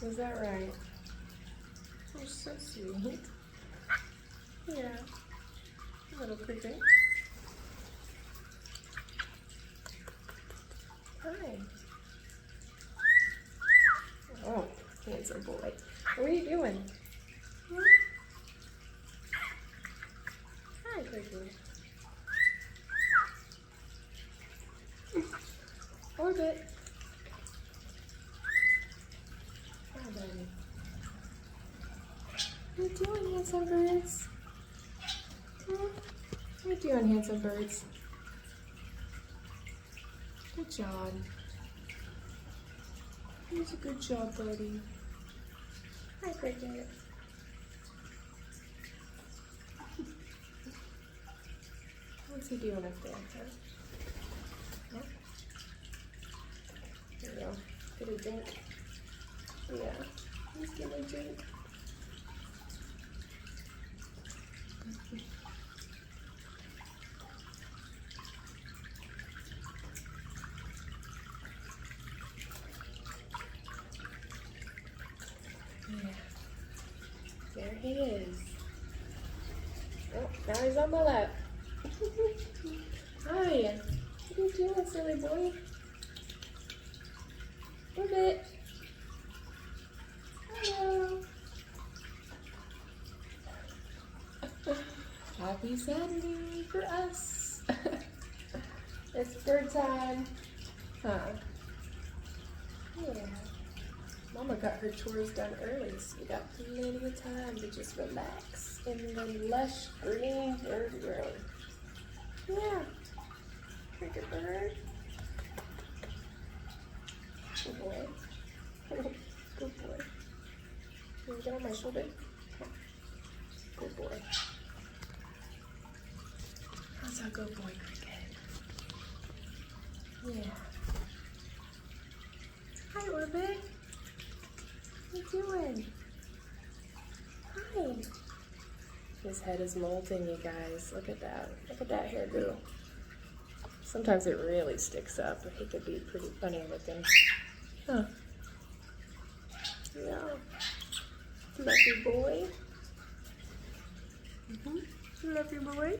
Is that right? You're so sweet. Yeah. Little cricket. Hi. Oh, handsome boy. What are you doing? Hmm? Hi, Cricket. Orbit. Hi, buddy. What are you doing, handsome birds? Hmm? What are you doing, handsome birds? Good job. Here's a good job, buddy. Hi, Cricket. What's he doing up there, huh? Oh. There you go. Get a drink. Yeah, he's getting a drink. Yeah. There he is. Oh, now he's on my lap. Hi. What are you doing, silly boy? Orbit. Hello. Happy Saturday for us. It's bird time. Huh? Yeah. Mama got her chores done early, so we got plenty of time to just relax in the lush green bird room. Yeah. Cricket bird. Good boy. Good boy. Can you get on my shoulder? Good boy. How's a good boy, Cricket? Yeah. Hi, Orbit. What you doing? Hi. His head is molting, you guys. Look at that. Look at that hairdo. Sometimes it really sticks up. He could be pretty funny looking. Huh. Yeah. Love your boy. Love your boy.